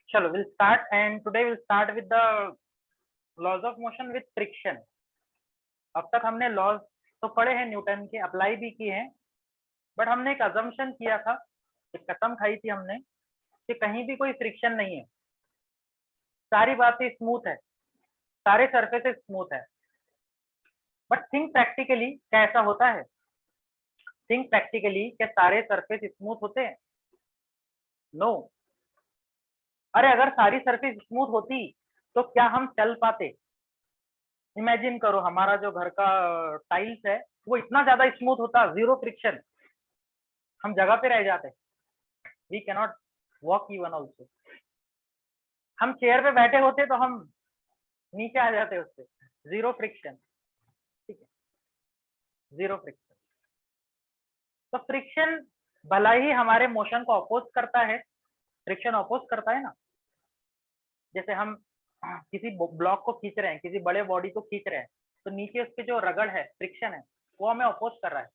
चलो we'll start and today we'll start with the laws of motion with friction. अब तक हमने laws तो पढ़े हैं, न्यूटन के अप्लाई भी किए हैं, बट हमने एक अजम्पशन किया था, एक कसम खाई थी हमने कि कहीं भी कोई फ्रिक्शन नहीं है, सारी बातें स्मूथ है, सारे सरफेसेस स्मूथ है। बट थिंक प्रैक्टिकली क्या ऐसा होता है? थिंक प्रैक्टिकली क्या सारे सरफेस स्मूथ होते हैं? नो। अरे अगर सारी सरफेस स्मूथ होती तो क्या हम चल पाते? इमेजिन करो हमारा जो घर का टाइल्स है वो इतना ज्यादा स्मूथ होता, जीरो फ्रिक्शन, हम जगह पे रह जाते। We cannot walk even also. हम चेयर पे बैठे होते तो हम नीचे आ जाते उससे, जीरो फ्रिक्शन। ठीक है, जीरो फ्रिक्शन। तो फ्रिक्शन भला ही हमारे मोशन को अपोज करता है, फ्रिक्शन अपोज करता है ना। जैसे हम किसी ब्लॉक को खींच रहे हैं, किसी बड़े बॉडी को खींच रहे हैं, तो नीचे उसके जो रगड़ है, फ्रिक्शन है, वो हमें अपोज कर रहा है।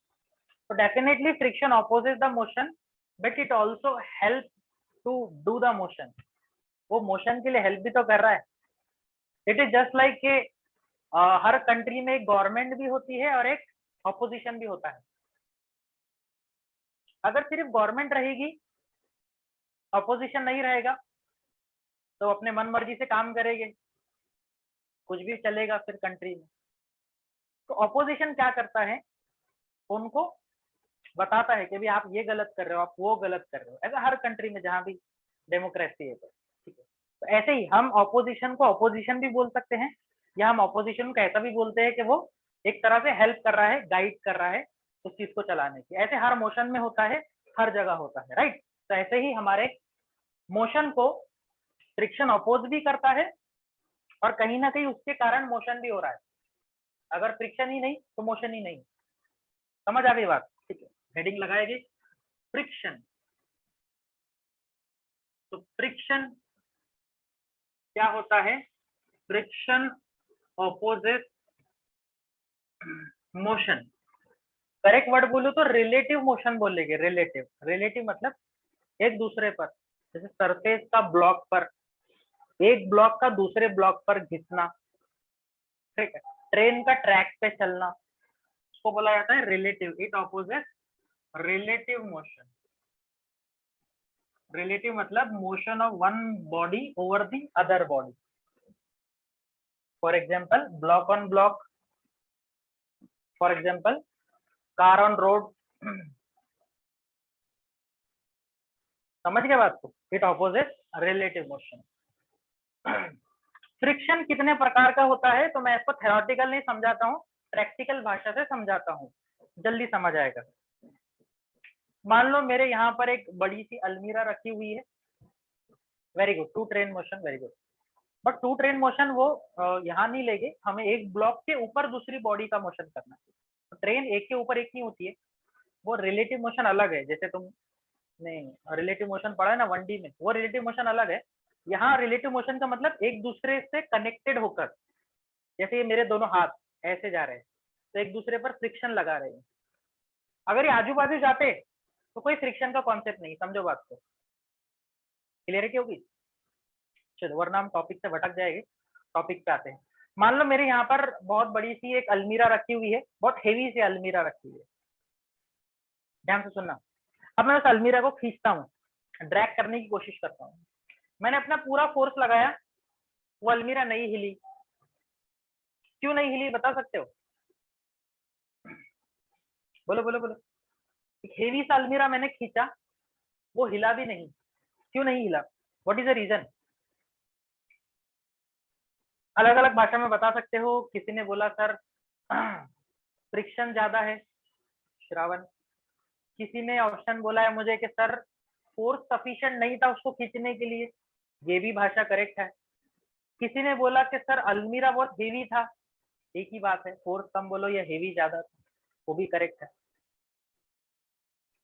तो definitely friction opposes the motion, but it also help to do the motion. वो मोशन के लिए हेल्प भी तो कर रहा है। इट इज जस्ट लाइक कि हर कंट्री में एक गवर्नमेंट भी होती है और एक ऑपोजिशन भी होता है। अगर सिर्फ गवर्नमेंट रहेगी, ऑपोजिशन नहीं रहेगा, तो अपने मन मर्जी से काम करेंगे, कुछ भी चलेगा फिर कंट्री में। तो ऑपोजिशन क्या करता है, उनको बताता है कि भी आप ये गलत कर रहे हो, आप वो गलत कर रहे हो। ऐसा हर कंट्री में जहां भी डेमोक्रेसी है। ठीक है, तो ऐसे ही हम ऑपोजिशन को ऑपोजिशन भी बोल सकते हैं, या हम ऑपोजिशन को ऐसा भी बोलते हैं कि वो एक तरह से हेल्प कर रहा है, गाइड कर रहा है उस चीज को चलाने की। ऐसे हर मोशन में होता है, हर जगह होता है, राइट। तो ऐसे ही हमारे मोशन को फ्रिक्शन अपोज भी करता है, और कहीं ना कहीं उसके कारण मोशन भी हो रहा है। अगर फ्रिक्शन ही नहीं तो मोशन ही नहीं। समझ आ गई बात? ठीक है, हेडिंग लगाएगी फ्रिक्शन। तो फ्रिक्शन क्या होता है? Friction opposite motion. Correct word बोलूं तो रिलेटिव मोशन बोलेंगे। रिलेटिव, रिलेटिव मतलब एक दूसरे पर। जैसे सरफेस का ब्लॉक पर, एक ब्लॉक का दूसरे ब्लॉक पर घिसना, ठीक है, ट्रेन का ट्रैक पे चलना, उसको बोला जाता है relative. It opposite relative motion. Relative मतलब motion of one body over the other body. For example block on block, for example car on road. समझ गए बात को? It opposite relative motion. Friction कितने प्रकार का होता है, तो मैं इसको थ्योरेटिकल नहीं समझाता हूँ, प्रैक्टिकल भाषा से समझाता हूँ, जल्दी समझ आएगा। मान लो मेरे यहाँ पर एक बड़ी सी अलमीरा रखी हुई है। Very good, to train motion, very good. But to train motion वो यहाँ नहीं लेंगे, हमें एक ब्लॉक के ऊपर दूसरी बॉडी का मोशन करना है। तो ट्रेन एक के ऊपर एक नहीं होती है, वो रिलेटिव मोशन अलग है। जैसे तुमने रिलेटिव मोशन पढ़ा है ना 1D में, वो रिलेटिव मोशन अलग है। यहाँ रिलेटिव मोशन का मतलब एक दूसरे से कनेक्टेड होकर, जैसे ये मेरे दोनों हाथ ऐसे जा रहे हैं, तो एक दूसरे पर फ्रिक्शन लगा रहे हैं। अगर ये आजू बाजू जाते तो कोई फ्रिक्शन का कॉन्सेप्ट नहीं। समझो बात को, क्लियरिटी होगी? चलो, वरना हम टॉपिक से भटक जाएंगे, टॉपिक पे आते हैं। मान लो मेरे यहाँ पर बहुत बड़ी सी एक अलमीरा रखी हुई है, बहुत हेवी सी अलमीरा रखी हुई है। ध्यान से सुनना। अब मैं उस अलमीरा को खींचता हूँ, ड्रैग करने की कोशिश करता हूँ। मैंने अपना पूरा फोर्स लगाया, वो अलमीरा नहीं हिली। क्यों नहीं हिली बता सकते हो? बोलो बोलो बोलो। एक हेवी सा अलमीरा मैंने खींचा, वो हिला भी नहीं। क्यों नहीं हिला? What is the reason? अलग अलग भाषा में बता सकते हो। किसी ने बोला सर फ्रिक्शन ज्यादा है, श्रावण। किसी ने ऑप्शन बोला है मुझे कि सर फोर्स सफिशिएंट नहीं था उसको खींचने के लिए, ये भी भाषा करेक्ट है। किसी ने बोला कि सर अलमीरा बहुत हेवी था, एक ही बात है, फोर्स कम बोलो या हेवी ज्यादा, वो भी करेक्ट है,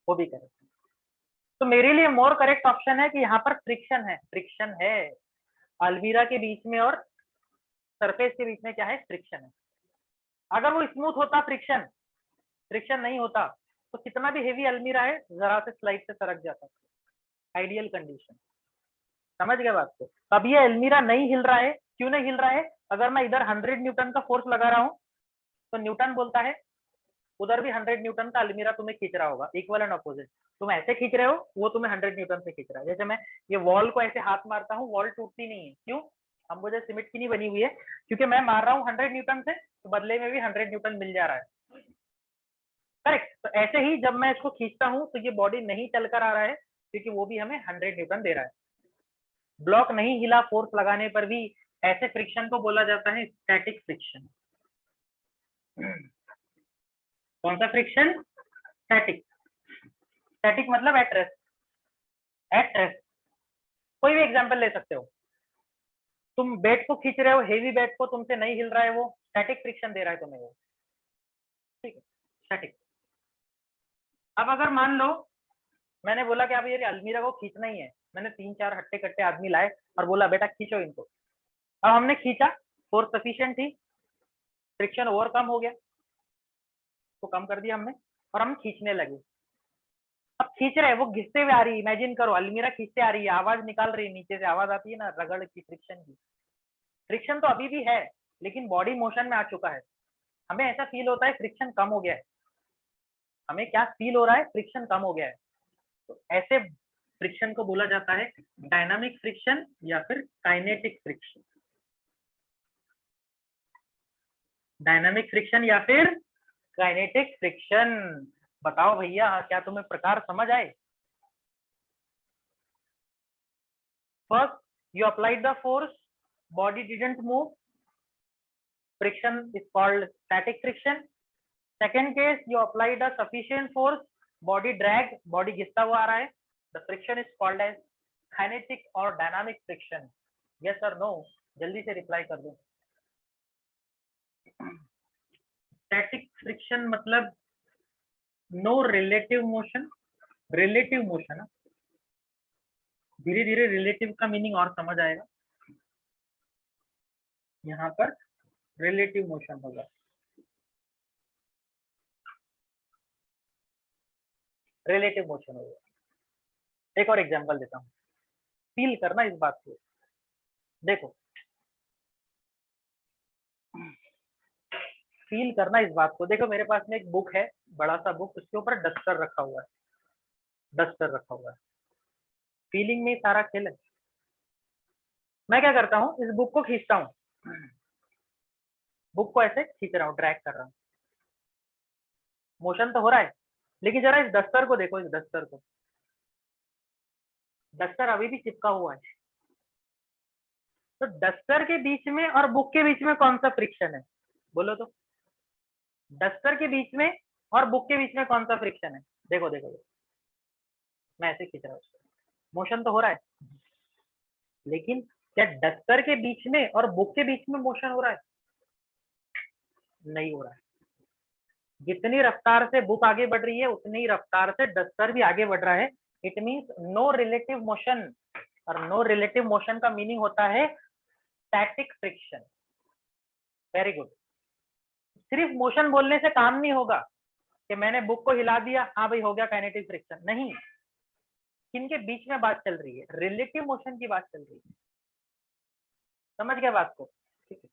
वो भी करेक्ट है। तो मेरे लिए मोर करेक्ट ऑप्शन है कि यहाँ पर फ्रिक्शन है। फ्रिक्शन है अलमीरा के बीच में और सरफेस के बीच में, क्या है? फ्रिक्शन है। अगर वो स्मूथ होता, फ्रिक्शन फ्रिक्शन नहीं होता, तो कितना भी हेवी अलमीरा है जरा से स्लाइड से सरक जाता। Ideal condition. समझ गए बात को। अब ये अलमीरा नहीं हिल रहा है, क्यों नहीं हिल रहा है? अगर मैं इधर 100 न्यूटन का फोर्स लगा रहा हूँ तो न्यूटन बोलता है उधर भी 100 न्यूटन का अलमीरा तुम्हें खींच रहा होगा, इक्वल एंड अपोजिट। तुम ऐसे खींच रहे हो, वो तुम्हें 100 न्यूटन से खींच रहा है। जैसे मैं ये वॉल को ऐसे हाथ मारता हूँ, वॉल टूटती नहीं है, क्यों? हम मुझे सीमेंट की नहीं बनी हुई है, क्योंकि मैं मार रहा हूँ 100 न्यूटन से, तो बदले में भी 100 न्यूटन मिल जा रहा है। करेक्ट। तो ऐसे ही जब मैं इसको खींचता हूँ तो ये बॉडी नहीं चल कर आ रहा है, क्योंकि वो भी हमें 100 न्यूटन दे रहा है। ब्लॉक नहीं हिला फोर्स लगाने पर भी, ऐसे फ्रिक्शन को बोला जाता है स्टैटिक फ्रिक्शन। कौन सा फ्रिक्शन? स्टैटिक। स्टैटिक मतलब एट रेस्ट। At rest. कोई भी एग्जांपल ले सकते हो। तुम बेड को खींच रहे हो, हेवी बेड को, तुमसे नहीं हिल रहा है, वो स्टैटिक फ्रिक्शन दे रहा है तुम्हें वो। ठीक है, स्टैटिक। अब अगर मान लो मैंने बोला कि अब ये अलमीरा को खींचना ही है, मैंने 3-4 हट्टे कट्टे आदमी लाए और बोला बेटा खींचो इनको। अब हमने खींचा, फोर्स सफिशिएंट थी, फ्रिक्शन ओवरकम हो गया, तो कम कर दिया हमने और हम खींचने लगे। अब खींच रहे हैं, वो घिसते हुए आ रही है, इमेजिन करो अलमीरा खींचते आ रही है, आवाज निकाल रही है, नीचे से आवाज आती है ना रगड़ की, फ्रिक्शन की। फ्रिक्शन तो अभी भी है, लेकिन बॉडी मोशन में आ चुका है। हमें ऐसा फील होता है फ्रिक्शन कम हो गया है। हमें क्या फील हो रहा है? फ्रिक्शन कम हो गया है। तो ऐसे फ्रिक्शन को बोला जाता है डायनामिक फ्रिक्शन या फिर काइनेटिक फ्रिक्शन। डायनामिक फ्रिक्शन या फिर काइनेटिक फ्रिक्शन। बताओ भैया, क्या तुम्हें प्रकार समझ आए? First, you applied the force, body didn't move, friction is called static friction. Second case, you applied a sufficient force, body drag, body घिसता हुआ आ रहा है, the friction is called as kinetic or dynamic friction. Yes or no? जल्दी से reply कर दो। Static friction मतलब no relative motion. Relative motion, धीरे धीरे रिलेटिव का मीनिंग और समझ आएगा। यहाँ पर रिलेटिव मोशन होगा। रिलेटिव मोशन होगा। एक और एग्जांपल देता हूँ, फील करना इस बात को। देखो, फील करना इस बात को। देखो मेरे पास में एक बुक है, बड़ा सा बुक, उसके ऊपर डस्टर रखा हुआ है। डस्टर रखा हुआ है, फीलिंग में सारा खेल है। मैं क्या करता हूँ, इस बुक को खींचता हूँ, बुक को ऐसे खींच रहा हूँ, ड्रैग कर रहा हूँ, मोशन तो हो रहा है। लेकिन जरा इस डस्टर को देखो, इस डस्टर को, डस्टर अभी भी चिपका हुआ है। तो डस्टर के बीच में और बुक के बीच में कौन सा फ्रिक्शन है? बोलो तो। डस्टर के बीच में और बुक के बीच में कौन सा फ्रिक्शन है? देखो देखो, देखो। मैं ऐसे खींच रहा हूँ, मोशन तो हो रहा है, लेकिन क्या डस्टर के बीच में और बुक के बीच में मोशन हो रहा है? नहीं हो रहा है। जितनी रफ्तार से बुक आगे बढ़ रही है, उतनी रफ्तार से डस्टर भी आगे बढ़ रहा है। It means no relative motion. और नो रिलेटिव मोशन का मीनिंग होता है स्टैटिक फ्रिक्शन। Very good. सिर्फ मोशन बोलने से काम नहीं होगा कि मैंने बुक को हिला दिया, हाँ भाई हो गया काइनेटिक फ्रिक्शन। नहीं, किनके बीच में बात चल रही है? रिलेटिव मोशन की बात चल रही है। समझ गए बात को? ठीक है,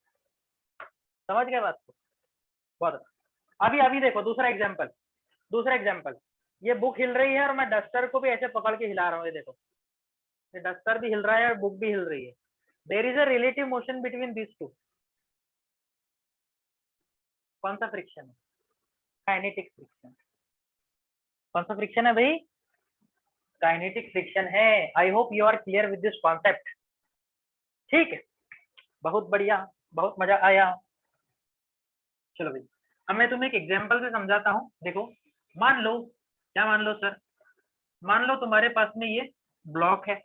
समझ गए बात को? बहुत। अभी अभी देखो दूसरा एग्जाम्पल। दूसरा एग्जाम्पल, ये बुक हिल रही है और मैं डस्टर को भी ऐसे पकड़ के हिला रहा हूँ। ये देखो, ये डस्टर भी हिल रहा है और बुक भी हिल रही है। There is a relative motion between this two. कौन सा फ्रिक्शन है? Kinetic friction. कौन सा फ्रिक्शन है भाई? काइनेटिक फ्रिक्शन है। I hope you are clear with this concept. ठीक है, बहुत बढ़िया, बहुत मजा आया। चलो भाई, अब मैं तुम्हें एक एग्जांपल से समझाता हूँ। देखो, मान लो, क्या मान लो सर? मान लो तुम्हारे पास में ये ब्लॉक है,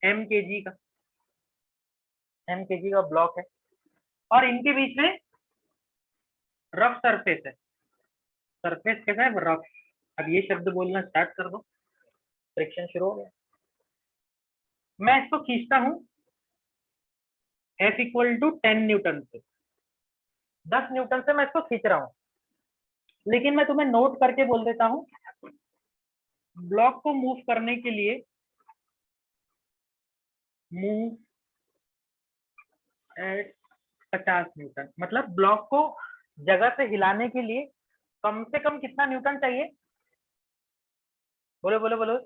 एम के जी का, एम के जी का ब्लॉक है, और इनके बीच में रफ सरफेस है। सरफेस कैसा है? रफ। अब ये शब्द बोलना स्टार्ट कर दो, फ्रिक्शन शुरू हो गया। मैं इसको खींचता हूँ F इक्वल टू 10 न्यूटन से, 10 न्यूटन से मैं इसको खींच रहा हूँ। लेकिन मैं तुम्हें नोट करके बोल देता हूँ, ब्लॉक को मूव करने के लिए मूव एट 50 न्यूटन, मतलब ब्लॉक को जगह से हिलाने के लिए कम से कम कितना न्यूटन चाहिए? बोलो बोलो बोलो,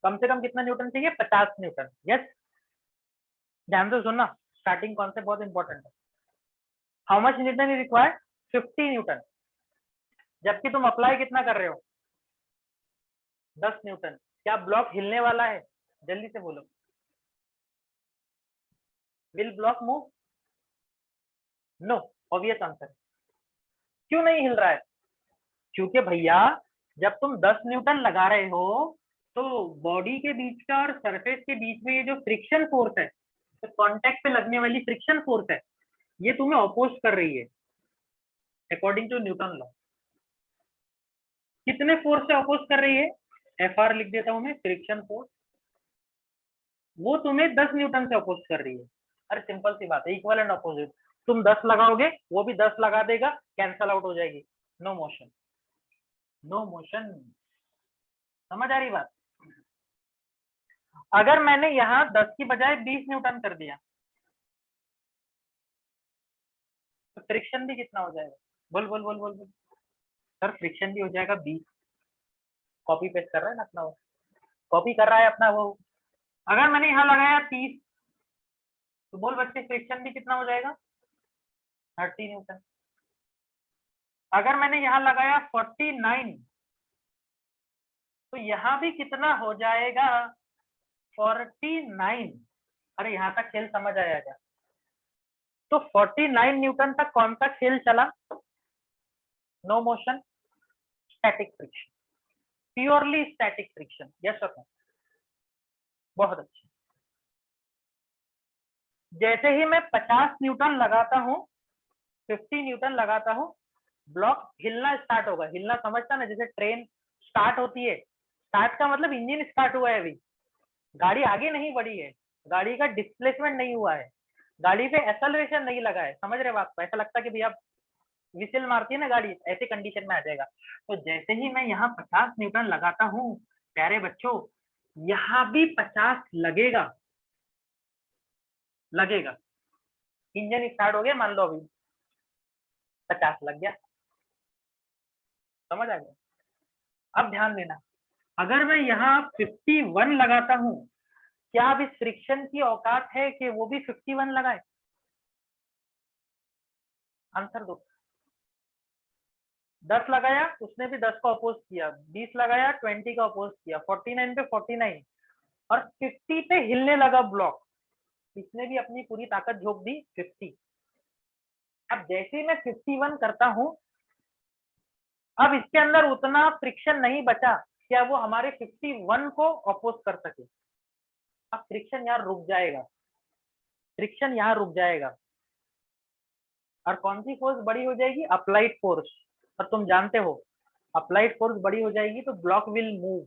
कम से कम कितना न्यूटन चाहिए? 50 न्यूटन। यस, ध्यान से सुनना, स्टार्टिंग कॉन्सेप्ट बहुत इंपॉर्टेंट है। How much Newton is required? 50 Newton. जबकि तुम अप्लाई कितना कर रहे हो? 10 न्यूटन। क्या ब्लॉक हिलने वाला है? जल्दी से बोलो, will block move? No, obvious answer. क्यों नहीं हिल रहा है? क्योंकि भैया जब तुम 10 न्यूटन लगा रहे हो तो बॉडी के बीच का और सरफेस के बीच में ये जो फ्रिक्शन फोर्स है, तो कॉन्टेक्ट पे लगने वाली फ्रिक्शन फोर्स है, ये तुम्हें अपोज कर रही है अकॉर्डिंग टू न्यूटन लॉ। कितने फोर्स से अपोज कर रही है? एफ आर लिख देता हूं मैं, फ्रिक्शन फोर्स। वो तुम्हें 10 न्यूटन से अपोज कर रही है। अरे सिंपल सी बात है, इक्वल एंड अपोजिट। तुम 10 लगाओगे, वो भी 10 लगा देगा, कैंसल आउट हो जाएगी, नो मोशन, नो मोशन। समझ आ रही बात? अगर मैंने यहाँ 10 की बजाय 20 न्यूटन कर दिया तो फ्रिक्शन भी कितना हो जाएगा? बोल बोल बोल बोल बोल। सर फ्रिक्शन भी हो जाएगा 20। कॉपी पेस्ट कर रहा है ना अपना, वो कॉपी कर रहा है अपना वो। अगर मैंने यहाँ लगाया 30 तो बोल बच्चे फ्रिक्शन भी कितना हो जाएगा? 30 न्यूटन। अगर मैंने यहाँ लगाया 49 तो यहाँ भी कितना हो जाएगा? 49। अरे यहाँ तक खेल समझ आया क्या? तो 49 न्यूटन तक कौन सा खेल चला? No motion, static friction, purely static friction. Yes और नो? बहुत अच्छा। जैसे ही मैं 50 न्यूटन लगाता हूँ, 50 न्यूटन लगाता हूँ, ब्लॉक हिलना स्टार्ट होगा। हिलना समझता ना, जैसे ट्रेन स्टार्ट होती है, स्टार्ट का मतलब इंजन स्टार्ट हुआ है, अभी गाड़ी आगे नहीं बढ़ी है, गाड़ी का डिस्प्लेसमेंट नहीं हुआ है, गाड़ी पे एक्सेलरेशन नहीं लगा है। समझ रहे बात को? ऐसा लगता है कि भैया विसिल मारती है ना गाड़ी, ऐसे कंडीशन में आ जाएगा। तो जैसे ही मैं यहाँ 50 न्यूटन लगाता हूँ प्यारे बच्चों, यहाँ भी 50 लगेगा, लगेगा। इंजन स्टार्ट हो गया, मान लो अभी 50 लग गया। समझ आ गया? अब ध्यान देना, अगर मैं यहाँ 51 लगाता हूँ, क्या अब इस फ्रिक्शन की औकात है कि वो भी 51 लगाए? आंसर दो। 10 लगाया, उसने भी 10 का अपोज किया, 20 लगाया, 20 का अपोज किया, 49 पे 49 और 50 पे हिलने लगा ब्लॉक, इसने भी अपनी पूरी ताकत झोंक दी 50। अब जैसे मैं 51 करता हूं, अब इसके अंदर उतना फ्रिक्शन नहीं बचा क्या वो हमारे 51 को अपोज कर सके। अब फ्रिक्शन यहाँ रुक जाएगा, फ्रिक्शन यहाँ रुक जाएगा। और कौन सी फोर्स बड़ी हो जाएगी? Applied force. और तुम जानते हो अप्लाइड फोर्स बड़ी हो जाएगी तो block will move,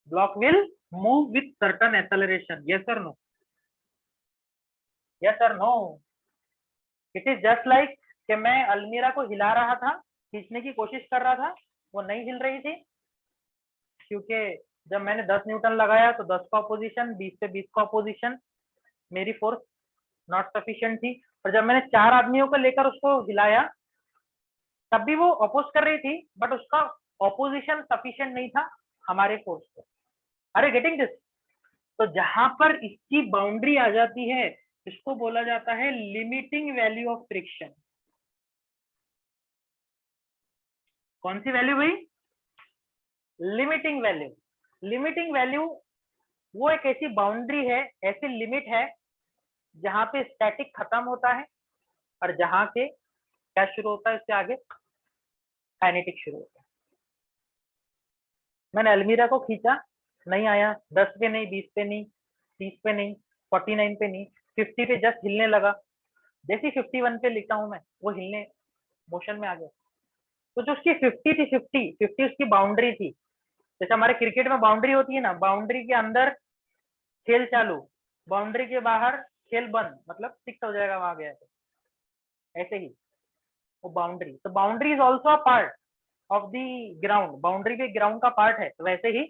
block will move with certain acceleration. Yes और नो? यस और no? It is just like कि मैं अलमीरा को हिला रहा था, खींचने की कोशिश कर रहा था, वो नहीं हिल रही थी, क्योंकि जब मैंने 10 न्यूटन लगाया तो 10 का अपोजिशन, 20 से 20 का अपोजिशन, मेरी फोर्स नॉट सफिशिएंट थी। और जब मैंने 4 आदमियों को लेकर उसको हिलाया तब भी वो अपोज कर रही थी, बट उसका ऑपोजिशन सफिशिएंट नहीं था हमारे फोर्स को। अरे गेटिंग दिस? तो जहां पर इसकी बाउंड्री आ जाती है, इसको बोला जाता है लिमिटिंग वैल्यू ऑफ फ्रिक्शन। कौन सी वैल्यू भाई? Limiting value. लिमिटिंग वैल्यू वो एक ऐसी बाउंड्री है, ऐसी लिमिट है जहां पे स्टैटिक खत्म होता है और जहां से क्या शुरू होता है, इससे आगे काइनेटिक शुरू होता है। मैंने अलमीरा को खींचा, नहीं आया, 10 पे नहीं, 20 पे नहीं, 30 पे नहीं, 49 पे नहीं, 50 पे जस्ट हिलने लगा। जैसे 51 पे लिखता हूं मैं, वो हिलने मोशन में आ गया। तो जो उसकी 50 थी, 50 उसकी बाउंड्री थी। जैसे हमारे क्रिकेट में बाउंड्री होती है ना, बाउंड्री के अंदर खेल चालू, बाउंड्री के बाहर खेल बंद, मतलब 6 हो जाएगा वहां गया तो। ऐसे ही वो बाउंड्री, तो boundary is also a part of the ground, boundary के ग्राउंड का पार्ट है। तो वैसे ही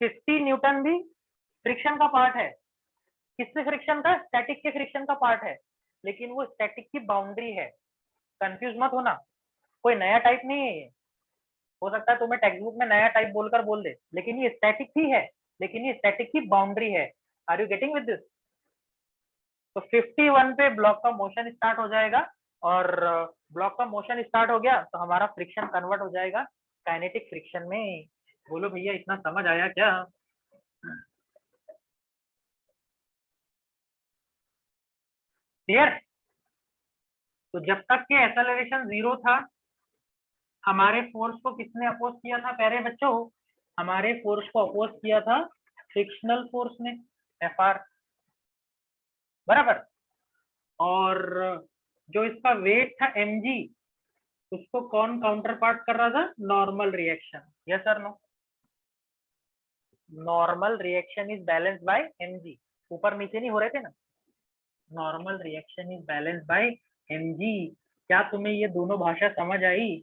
50 न्यूटन भी फ्रिक्शन का पार्ट है। किससे फ्रिक्शन का? स्टैटिक के फ्रिक्शन का पार्ट है, लेकिन वो स्टैटिक की बाउंड्री है। कंफ्यूज मत होना, कोई नया टाइप नहीं है ये। हो सकता है तुम्हें टेक्स्ट बुक में नया टाइप बोलकर बोल दे, लेकिन ये स्टैटिक ही है, लेकिन ये स्टैटिक की बाउंड्री है। Are you getting with this? तो 51 पे ब्लॉक का मोशन स्टार्ट हो जाएगा, और ब्लॉक का मोशन स्टार्ट हो गया तो हमारा फ्रिक्शन कन्वर्ट हो जाएगा काइनेटिक फ्रिक्शन में। बोलो भैया, इतना समझ आया क्या? क्लियर? तो जब तक के एक्सेलरेशन 0 था, हमारे फोर्स को किसने अपोज किया था प्यारे बच्चों? हमारे फोर्स को अपोज किया था फ्रिक्शनल फोर्स ने, Fr, बराबर। और जो इसका वेट था mg, उसको कौन काउंटर पार्ट कर रहा था? Normal reaction. Yes sir no? Normal reaction is balanced by mg। ऊपर नीचे नहीं हो रहे थे ना? Normal reaction is balanced by mg। क्या तुम्हें ये दोनों भाषा समझ आई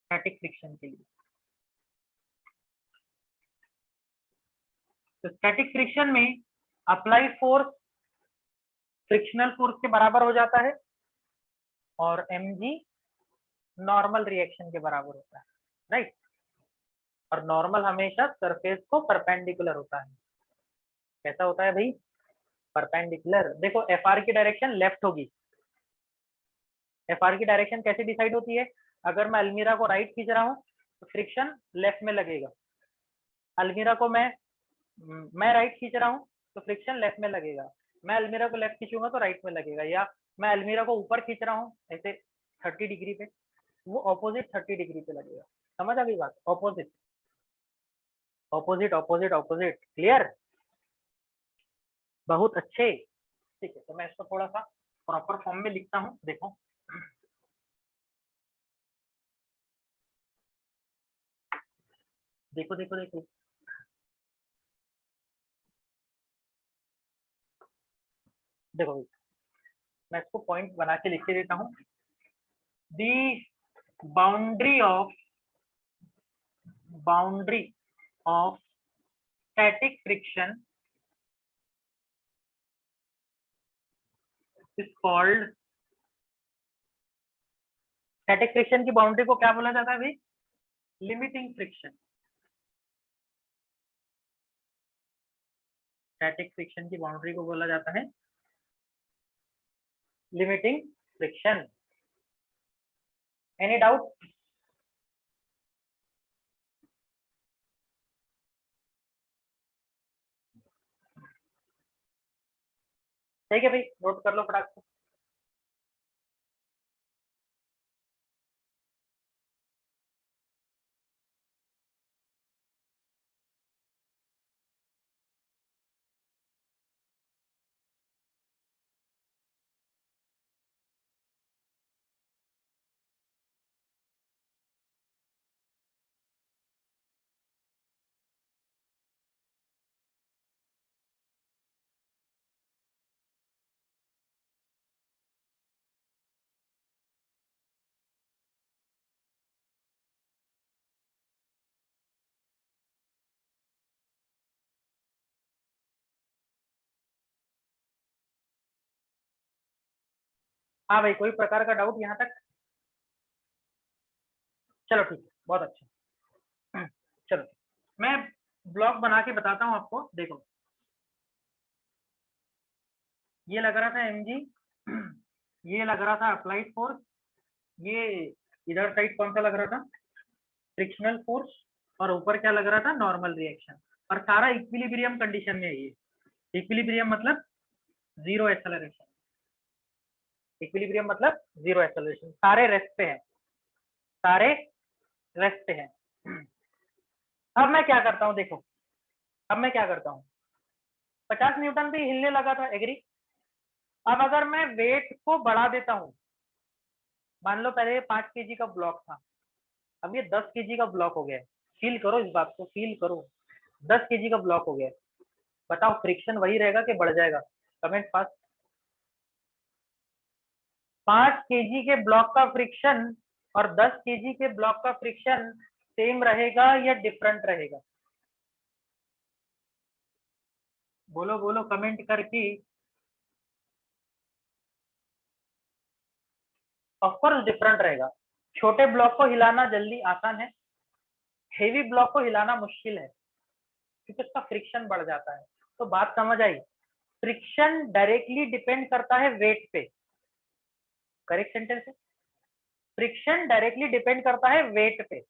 स्टैटिक फ्रिक्शन के लिए? तो स्टैटिक फ्रिक्शन में अप्लाई फोर्स फ्रिक्शनल फोर्स के बराबर हो जाता है, और mg नॉर्मल रिएक्शन के बराबर होता है, राइट। और नॉर्मल हमेशा सरफेस को परपेंडिकुलर होता है। कैसा होता है भाई? परपेंडिकुलर। देखो Fr की डायरेक्शन लेफ्ट होगी। Fr की डायरेक्शन कैसे डिसाइड होती है? अगर मैं अलमीरा को राइट खींच रहा हूँ तो फ्रिक्शन लेफ्ट में लगेगा। अलमीरा को मैं राइट खींच रहा हूँ तो फ्रिक्शन लेफ्ट में लगेगा। मैं अलमीरा को लेफ्ट खींचूंगा तो राइट में लगेगा। या मैं अलमीरा को ऊपर खींच रहा हूँ ऐसे 30 डिग्री पे, वो ऑपोजिट 30 डिग्री पे लगेगा। समझ आ गई बात? Opposite opposite opposite opposite. Clear? बहुत अच्छे। ठीक है, तो मैं इसको थोड़ा सा प्रॉपर फॉर्म में लिखता हूँ। देखो, देखो देखो देखो, देखो मैं इसको पॉइंट बना के लिख के देता हूँ। दी boundary of static friction is called, static friction की बाउंड्री को क्या बोला जाता है भाई? Limiting friction. स्टैटिक फ्रिक्शन की बाउंड्री को बोला जाता है लिमिटिंग फ्रिक्शन। Any doubt? ठीक है भाई, नोट कर लो फटाक से। हाँ भाई, कोई प्रकार का डाउट यहाँ तक? चलो ठीक है, बहुत अच्छा। चलो मैं ब्लॉक बना के बताता हूँ आपको। देखो, ये लग रहा था mg, ये लग रहा था अप्लाइड फोर्स, ये इधर साइड कौन सा लग रहा था? फ्रिक्शनल फोर्स, और ऊपर क्या लग रहा था? Normal reaction. और सारा इक्विलिब्रियम कंडीशन में है ये। इक्विलिब्रियम मतलब जीरो एक्सेलरेशन। इक्विलिब्रियम मतलब जीरो एक्सेलरेशन। सारे रेस्ट पे हैं, सारे रेस्ट पे हैं। अब मैं क्या करता हूँ? देखो, अब मैं क्या करता हूँ? 50 न्यूटन पे हिलने लगा था, एग्री। अब अगर मैं वेट को बढ़ा देता हूँ, मान लो पहले 5 केजी का ब्लॉक था, अब ये 10 केजी का ब्लॉक हो गया है। फील करो इस बात को, फील करो। 10 केजी का ब्लॉक हो गया है। बताओ फ्रिक्शन वही रहेगा कि बढ़ जाएगा? Comment pass. 5 केजी के ब्लॉक का फ्रिक्शन और 10 केजी के ब्लॉक का फ्रिक्शन सेम रहेगा या डिफरेंट रहेगा? बोलो बोलो कमेंट करके। ऑफकोर्स डिफरेंट रहेगा। छोटे ब्लॉक को हिलाना जल्दी आसान है, हेवी ब्लॉक को हिलाना मुश्किल है क्योंकि उसका फ्रिक्शन बढ़ जाता है। तो बात समझ आई, फ्रिक्शन डायरेक्टली डिपेंड करता है वेट पे। करेक्ट सेंटेंस है, फ्रिक्शन डायरेक्टली डिपेंड करता है वेट पे।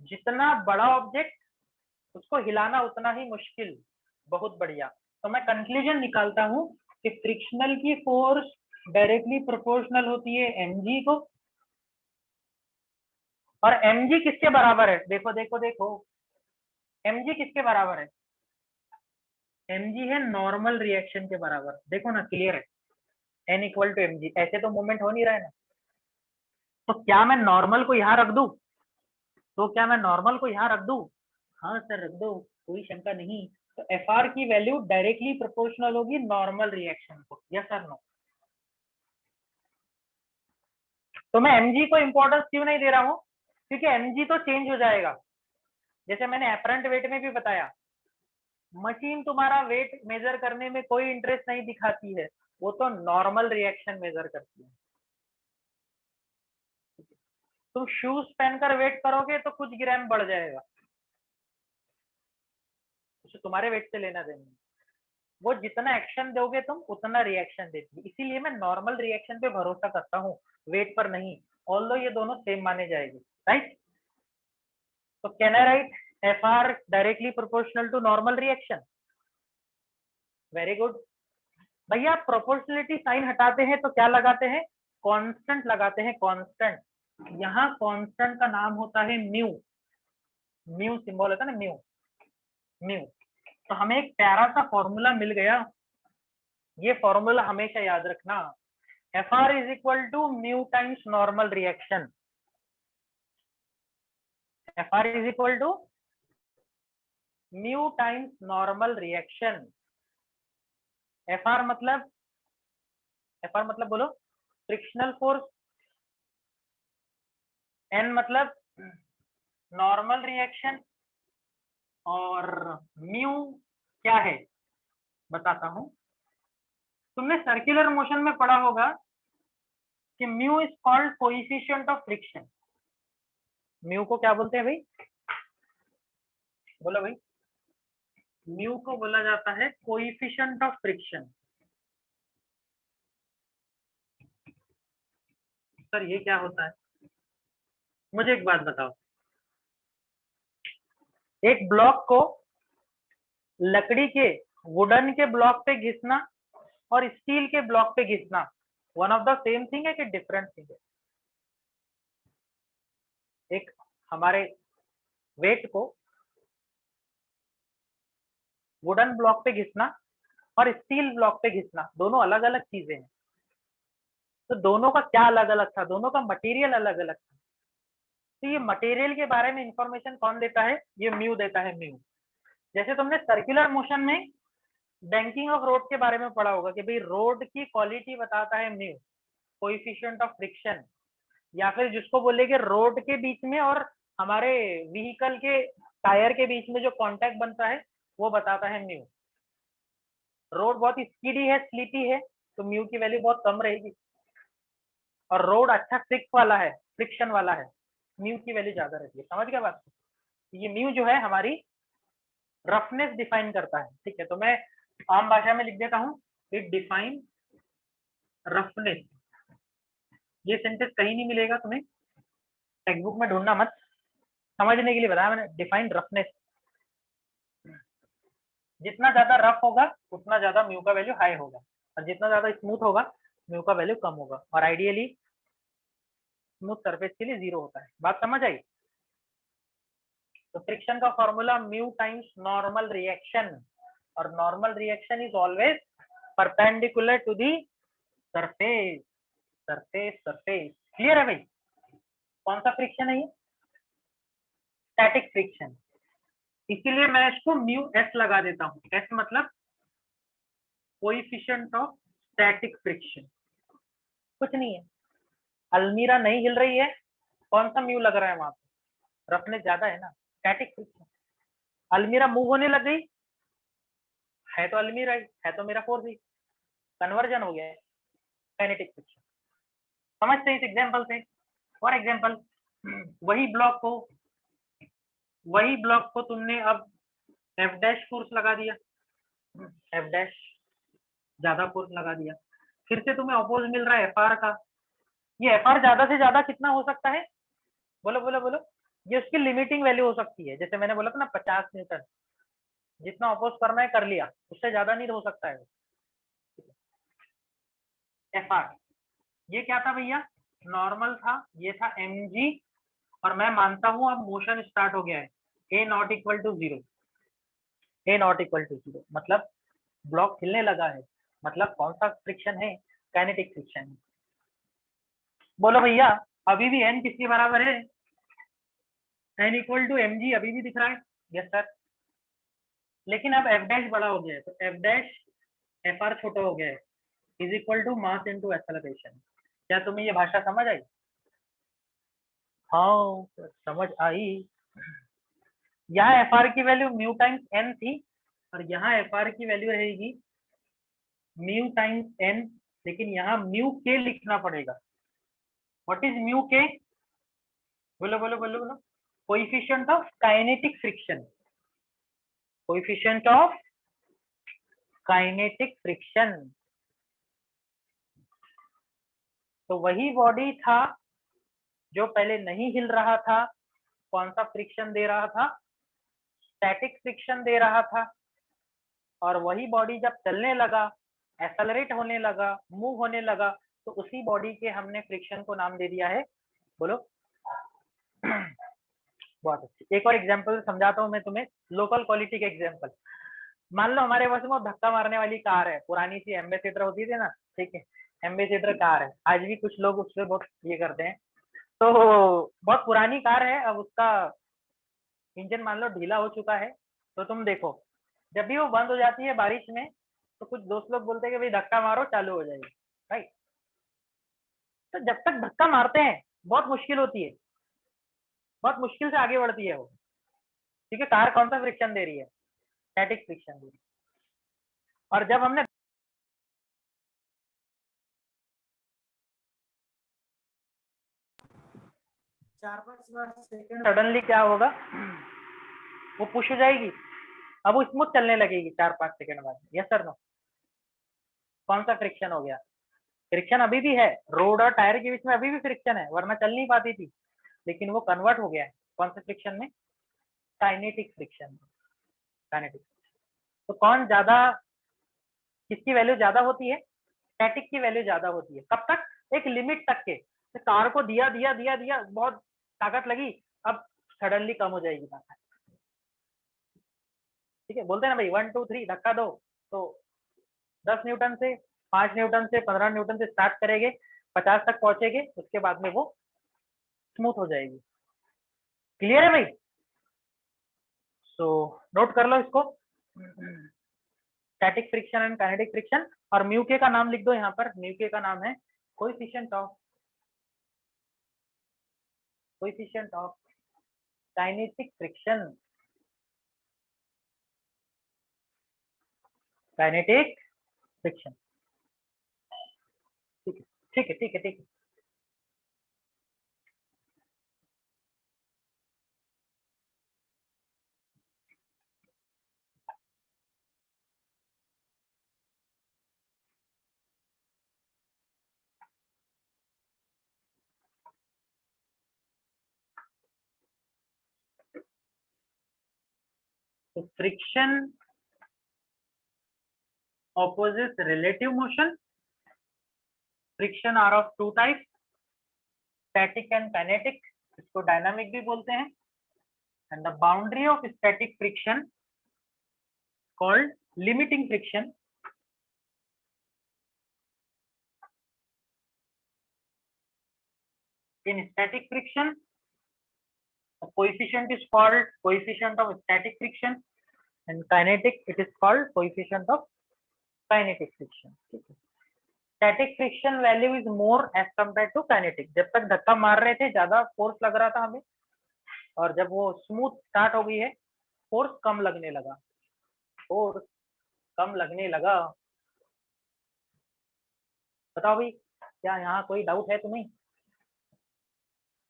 जितना बड़ा ऑब्जेक्ट उसको हिलाना उतना ही मुश्किल। बहुत बढ़िया। तो मैं कंक्लूजन निकालता हूं कि फ्रिक्शनल की फोर्स डायरेक्टली प्रोपोर्शनल होती है mg को। और mg किसके बराबर है? देखो देखो देखो, mg किसके बराबर है? mg है नॉर्मल रिएक्शन के बराबर। देखो ना, क्लियर है, n इक्वल टू mg। ऐसे तो मूवमेंट हो नहीं रहा है ना, तो क्या मैं नॉर्मल को यहाँ रख दूं? हाँ सर रख दो, कोई शंका नहीं। तो एफ आर की वैल्यू डायरेक्टली प्रोपोर्शनल होगी नॉर्मल रिएक्शन को। Yes sir no? तो मैं mg को इंपॉर्टेंस क्यों नहीं दे रहा हूँ? क्योंकि mg तो चेंज हो जाएगा। जैसे मैंने एपरेंट वेट में भी बताया, मशीन तुम्हारा वेट मेजर करने में कोई इंटरेस्ट नहीं दिखाती है, वो तो नॉर्मल रिएक्शन मेजर करती है। तुम शूज पहनकर वेट करोगे तो कुछ ग्राम बढ़ जाएगा, उसे तुम्हारे वेट से लेना देना। वो जितना एक्शन दोगे तुम उतना रिएक्शन देती है, इसीलिए मैं नॉर्मल रिएक्शन पे भरोसा करता हूँ, वेट पर नहीं। ऑल्दो ये दोनों सेम माने जाएगी, राइट? तो can I write F R directly proportional to normal reaction? Very good. भैया प्रोपोर्शनलिटी साइन हटाते हैं तो क्या लगाते हैं? कांस्टेंट लगाते हैं, कांस्टेंट। यहाँ कांस्टेंट का नाम होता है म्यू। म्यू सिंबल होता है ना, म्यू। म्यू। तो हमें एक प्यारा सा फॉर्मूला मिल गया, ये फॉर्मूला हमेशा याद रखना। F R is equal to mu times normal reaction. F R is equal to mu times normal reaction. F R मतलब, एफ आर मतलब बोलो फ्रिक्शनल फोर्स, एन मतलब नॉर्मल रिएक्शन, और म्यू क्या है बताता हूं। तुमने सर्कुलर मोशन में पढ़ा होगा कि mu is called coefficient of friction. Mu को क्या बोलते हैं भाई? बोलो भाई। म्यू को बोला जाता है कोएफिशिएंट ऑफ फ्रिक्शन। सर ये क्या होता है? मुझे एक बात बताओ, एक ब्लॉक को लकड़ी के, वुडन के ब्लॉक पे घिसना और स्टील के ब्लॉक पे घिसना one of the same thing है कि डिफरेंट थिंग है? एक हमारे वेट को वुडन ब्लॉक पे घिसना और स्टील ब्लॉक पे घिसना दोनों अलग अलग चीजें हैं। तो दोनों का क्या अलग अलग था? दोनों का मटेरियल अलग अलग था। तो ये मटेरियल के बारे में इंफॉर्मेशन कौन देता है? ये म्यू देता है, म्यू। जैसे तुमने सर्कुलर मोशन में बैंकिंग ऑफ रोड के बारे में पढ़ा होगा कि भाई रोड की क्वालिटी बताता है म्यू, कोएफिशिएंट ऑफ फ्रिक्शन। या फिर जिसको बोलेगे रोड के बीच में और हमारे व्हीकल के टायर के बीच में जो कांटेक्ट बनता है वो बताता है म्यू। रोड बहुत स्कीडी है, स्लीपी है, तो म्यू की वैल्यू बहुत कम रहेगी। और रोड अच्छा फ्रिक्स वाला है, फ्रिक्शन वाला है, म्यू की वैल्यू ज्यादा रहती है। समझ गया बात? ये म्यू जो है हमारी रफनेस डिफाइन करता है। ठीक है, तो मैं आम भाषा में लिख देता हूँ, इट डिफाइन रफनेस। ये सेंटेंस कहीं नहीं मिलेगा तुम्हें, टेक्स्ट बुक में ढूंढना मत, समझने के लिए बताया मैंने। डिफाइन रफनेस, जितना ज्यादा रफ होगा उतना ज्यादा म्यू का वैल्यू हाई होगा, और जितना ज्यादा स्मूथ होगा म्यू का वैल्यू कम होगा। और आइडियली स्मूथ सरफेस के लिए 0 होता है। बात समझ आई? तो फ्रिक्शन का formula mu times normal reaction, और normal reaction is always perpendicular to the surface. Surface surface, clear है भाई? कौन सा फ्रिक्शन है ये? Static friction. इसीलिए मैं इसको म्यू एस लगा देता हूँ। एस मतलब कोएफिशिएंट ऑफ स्टैटिक फ्रिक्शन। कुछ नहीं है, अलमीरा नहीं हिल रही है, कौन सा म्यू लग रहा है वहां पे? रफनेस ज्यादा है ना, स्टैटिक फ्रिक्शन। अलमीरा मूव होने लग गई, है तो अलमीरा ही, है तो मेरा फोर्स ही, कन्वर्जन हो गया है काइनेटिक फ्रिक्शन। समझते हैं इस एग्जांपल से। फॉर एग्जांपल वही ब्लॉक को तुमने अब एफ डैश फोर्स लगा दिया, एफ डैश ज्यादा फोर्स लगा दिया, फिर से तुम्हें अपोज मिल रहा है एफ आर का। ये एफ आर ज्यादा से ज्यादा कितना हो सकता है, बोलो बोलो बोलो। ये उसकी लिमिटिंग वैल्यू हो सकती है, जैसे मैंने बोला था ना 50 न्यूटन, जितना अपोज करना है कर लिया, उससे ज्यादा नहीं हो सकता है। एफ आर ये क्या था भैया, नॉर्मल था, ये था mg, और मैं मानता हूं अब मोशन स्टार्ट हो गया है, a not equal to zero, a not equal to zero मतलब ब्लॉक हिलने लगा है, मतलब कौन सा फ्रिक्शन है, काइनेटिक फ्रिक्शन है। बोलो भैया अभी भी n किसके बराबर है, n इक्वल टू mg अभी भी दिख रहा है, यस सर। लेकिन अब एफ डैश बड़ा हो गया है, तो एफ डैश एफ आर छोटा हो गया है, is equal to mass into acceleration. क्या तुम्हें ये भाषा समझ आई? हाँ समझ आई। यहाँ एफ आर की वैल्यू म्यू टाइम्स एन थी, और यहाँ एफ आर की वैल्यू रहेगी म्यू टाइम्स एन, लेकिन यहाँ म्यू के लिखना पड़ेगा। व्हाट इज म्यू के, बोलो बोलो बोलो बोलो। Coefficient of kinetic friction, coefficient of kinetic friction. तो वही बॉडी था जो पहले नहीं हिल रहा था, कौन सा फ्रिक्शन दे रहा था, स्टैटिक फ्रिक्शन दे रहा था। और वही बॉडी जब चलने लगा, एक्सेलरेट होने लगा, मूव होने लगा, तो उसी बॉडी के हमने फ्रिक्शन को नाम दे दिया है, बोलो। बहुत अच्छी, एक और एग्जांपल समझाता हूँ मैं तुम्हें, लोकल क्वालिटी का एग्जांपल। मान लो हमारे पास में धक्का मारने वाली कार है, पुरानी सी एम्बेसडर होती थी ना, ठीक है, एम्बेसडर कार है, आज भी कुछ लोग उससे बहुत ये करते हैं। तो बहुत पुरानी कार है, अब उसका इंजन मान लो ढीला हो चुका है, तो तुम देखो जब भी वो बंद हो जाती है बारिश में, तो कुछ दोस्त लोग बोलते हैं कि भाई धक्का मारो चालू हो जाएगी, राइट। तो जब तक धक्का मारते हैं बहुत मुश्किल होती है, बहुत मुश्किल से आगे बढ़ती है वो, क्योंकि कार कौन सा फ्रिक्शन दे रही है, स्टैटिक फ्रिक्शन दे रही है। और जब हमने 4-5 बार सेकंड, सडनली क्या होगा, वो पुश हो जाएगी, अब वो स्मूथ चलने लगेगी 4-5 सेकंड बाद, यस सर नो। कौन सा फ्रिक्शन हो गया, फ्रिक्शन अभी भी है, रोड और टायर के बीच में अभी भी फ्रिक्शन है, वरना चल नहीं पाती थी, लेकिन वो कन्वर्ट हो गया है कौन से फ्रिक्शन में, काइनेटिक फ्रिक्शन। काइनेटिक, तो कौन ज्यादा, किसकी वैल्यू ज्यादा होती है, स्टैटिक की वैल्यू ज्यादा होती है। कब तक, एक लिमिट तक के, तो कार को दिया दिया दिया दिया बहुत ताकत लगी, अब सडनली कम हो जाएगी ताकत, ठीक है। बोलते हैं ना भाई 1 2 3 धक्का दो, तो 10 न्यूटन से, 5 न्यूटन से, 15 न्यूटन से स्टार्ट करेंगे, 50 तक पहुंचेंगे, उसके बाद में वो स्मूथ हो जाएगी। क्लियर है भाई? सो नोट कर लो इसको, static friction and kinetic friction. और म्यू के का नाम लिख दो यहाँ पर, म्यू के का नाम है coefficient of kinetic friction, kinetic friction, ठीक है ठीक है ठीक है ठीक है। तो friction opposes relative motion, friction are of two type, static and kinetic, इसको डायनामिक भी बोलते हैं। And the boundary of static friction called limiting friction, in static friction the coefficient is called coefficient of static friction, and kinetic it is called coefficient of kinetic friction, ठीक है। Static friction value is more as compare to kinetic, जब तक धक्का मार रहे थे ज्यादा force लग रहा था हमें, और जब वो स्मूथ स्टार्ट हो गई है फोर्स कम लगने लगा, फोर्स कम लगने लगा। बताओ भाई, क्या यहाँ कोई डाउट है तुम्हें?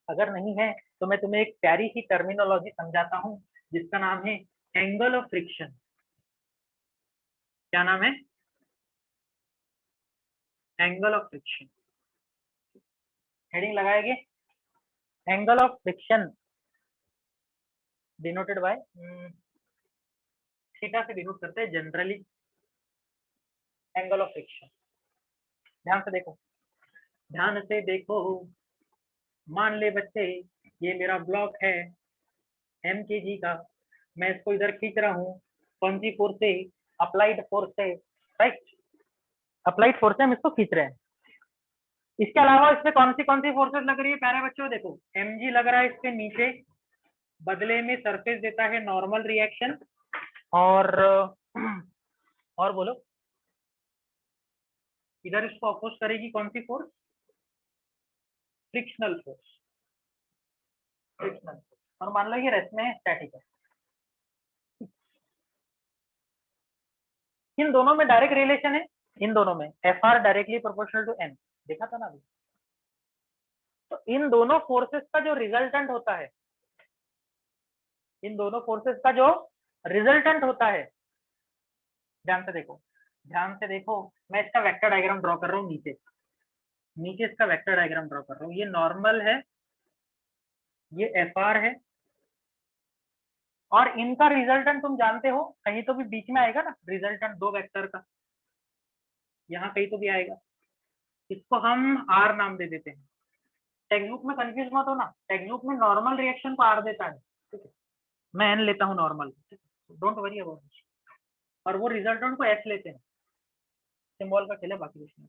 अगर नहीं है तो मैं तुम्हें एक प्यारी सी टर्मिनोलॉजी समझाता हूँ जिसका नाम है एंगल ऑफ फ्रिक्शन। क्या नाम है? Angle of friction. हेडिंग लगाएंगे, angle of friction denoted by theta से डिनोट करते हैं जनरली एंगल ऑफ फ्रिक्शन। ध्यान से देखो, ध्यान से देखो। मान ले बच्चे, ये मेरा ब्लॉक है mkg का, मैं इसको इधर खींच रहा हूँ कौन सी फोर्स से? अप्लाइड फोर्स से, राइट? अप्लाइड फोर्स से हम इसको खींच रहे हैं। इसके अलावा इसमें कौन सी फोर्सेस लग रही है प्यारे बच्चों? देखो, mg लग रहा है इसके नीचे, बदले में सरफेस देता है नॉर्मल रिएक्शन, और बोलो, इधर इसको अपोज करेगी कौन सी force? Frictional force. Frictional force, और मान लो ये रेस्ट में स्टैटिक है। इन दोनों में डायरेक्ट रिलेशन है, इन दोनों में F R directly proportional to N, देखा था ना अभी। तो इन दोनों फोर्सेस का जो रिजल्टेंट होता है, इन दोनों फोर्सेस का जो रिजल्टेंट होता है, ध्यान से देखो, ध्यान से देखो, मैं इसका वेक्टर डायग्राम ड्रॉ कर रहा हूँ नीचे, नीचे इसका वेक्टर डायग्राम ड्रॉ कर रहा हूँ। ये नॉर्मल है, ये एफ आर है, और इनका रिजल्टेंट तुम जानते हो, कहीं तो भी बीच में आएगा ना रिजल्टेंट दो वेक्टर का, यहाँ कहीं तो भी आएगा। इसको हम आर नाम दे देते हैं। टेक्स्ट बुक में कंफ्यूज मत हो ना, टेक्स्ट बुक में नॉर्मल रिएक्शन को आर देता है, ठीक है? मैं एन लेता हूँ normal, don't worry about it. और वो रिजल्टेंट को एच लेते हैं, सिंबल का खेल है, बाकी कुछ नहीं।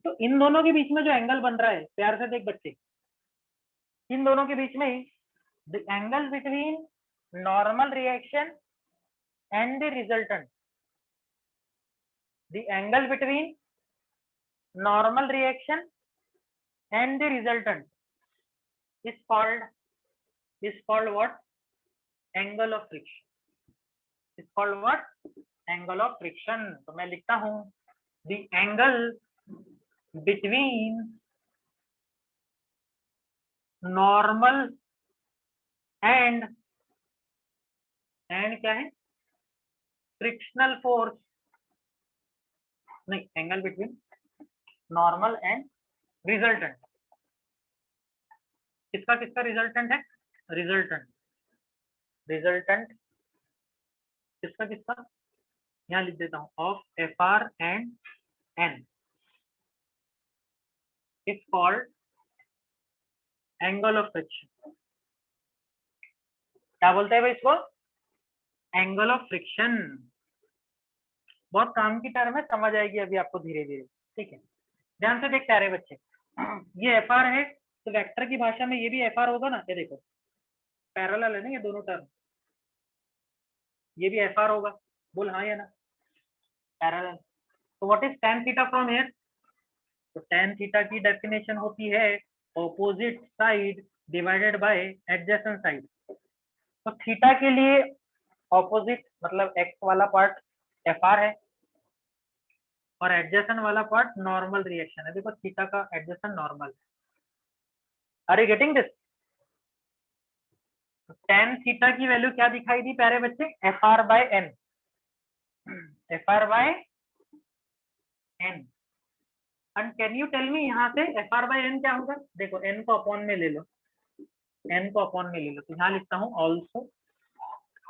तो इन दोनों के बीच में जो एंगल बन रहा है, प्यार से देख बच्चे, इन दोनों के बीच में the angle between normal reaction and the resultant, the angle between normal reaction and the resultant is called what? Angle of friction. Is called what? Angle of friction. तो मैं लिखता हूँ the angle between normal and क्या है? Frictional force, नहीं, angle between normal and resultant. किसका किसका resultant है? रिजल्टेंट, रिजल्टेंट किसका किसका? यहाँ लिख देता हूँ, of F R and N is called angle of friction. क्या बोलते हैं भाई इसको? Angle of friction. बहुत काम की टर्म है, समझ आएगी अभी आपको धीरे धीरे, ठीक है? ध्यान से देख रहे बच्चे, ये एफ आर है, तो वेक्टर की भाषा में ये भी एफ आर होगा ना, ये देखो पैरेलल है ना ये दोनों टर्म, ये भी एफ आर होगा, बोल हाँ या ना? पैरेलल। तो what is tan theta from here? तो tan थीटा की डेफिनेशन होती है opposite side divided by adjacent side. तो थीटा के लिए ऑपोजिट मतलब एक्स वाला पार्ट एफ आर है, और एडजेसेंट वाला पार्ट नॉर्मल रिएक्शन है। देखो थीटा का एडजेसेंट नॉर्मल है। Are you getting this? tan theta की वैल्यू क्या दिखाई दी प्यारे बच्चे? F R by N, F R by N. And can you tell me यहाँ से एफ आर बाय एन क्या होगा? देखो एन को अपॉन में ले लो, एन को अपॉन में ले लो, तो यहाँ लिखता हूँ ऑल्सो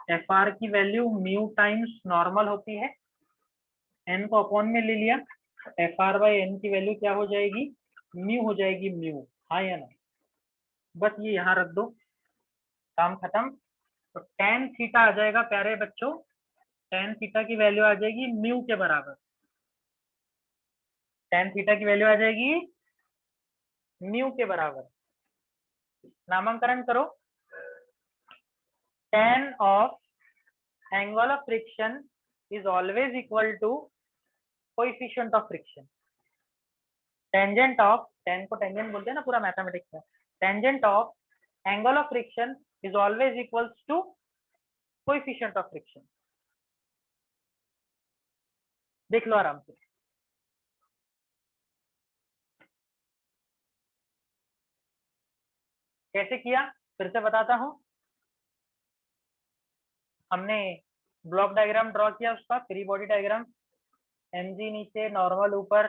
एफ आर की वैल्यू म्यू टाइम्स नॉर्मल होती है, एन को अपॉन में ले लिया, एफ आर बाय एन की वैल्यू क्या हो जाएगी? म्यू हो जाएगी, म्यू, हाँ या ना? बस ये यहाँ रख दो, काम खत्म। तो tan थीटा आ जाएगा प्यारे बच्चों, tan थीटा की वैल्यू आ जाएगी म्यू के बराबर, tan थीटा की वैल्यू आ जाएगी म्यू के बराबर। नामांकरण करो, tan of angle of friction is always equal to coefficient of friction. Tangent of, tan को टेंजेंट बोलते हैं ना पूरा मैथमेटिक्स में, tangent of angle of friction is always equals to coefficient of friction. देख लो आराम से। कैसे किया फिर से बताता हूँ। हमने ब्लॉक डायग्राम ड्रॉ किया उसका, फ्री बॉडी डायग्राम, mg नीचे, नॉर्मल ऊपर,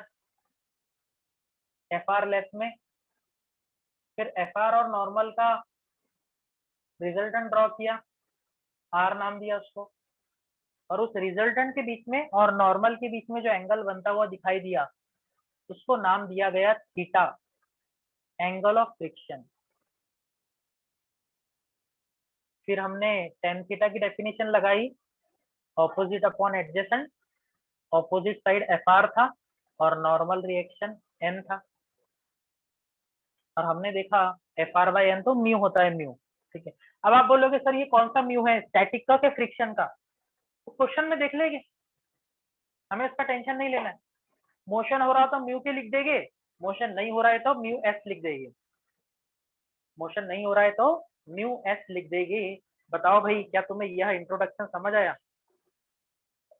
fr लेफ्ट में। फिर fr और नॉर्मल का रिजल्टेंट ड्रॉ किया, r नाम दिया उसको, और उस रिजल्टेंट के बीच में और नॉर्मल के बीच में जो एंगल बनता हुआ दिखाई दिया उसको नाम दिया गया थीटा, एंगल ऑफ फ्रिक्शन। फिर हमने टेन थीटा की डेफिनेशन लगाई, opposite upon adjacent, opposite side fr था और नॉर्मल रिएक्शन n था। और हमने देखा fr/n तो म्यू होता है, म्यू। ठीक है, अब आप बोलोगे सर ये कौन सा म्यू है, स्टैटिक का क्या फ्रिक्शन का? तो क्वेश्चन में देख लेंगे, हमें इसका टेंशन नहीं लेना है। मोशन हो रहा तो म्यू के लिख देंगे, मोशन नहीं हो रहा है तो म्यू एस लिख देंगे, मोशन नहीं हो रहा है तो म्यू एस लिख देंगे। बताओ भाई, क्या तुम्हें यह इंट्रोडक्शन समझ आया?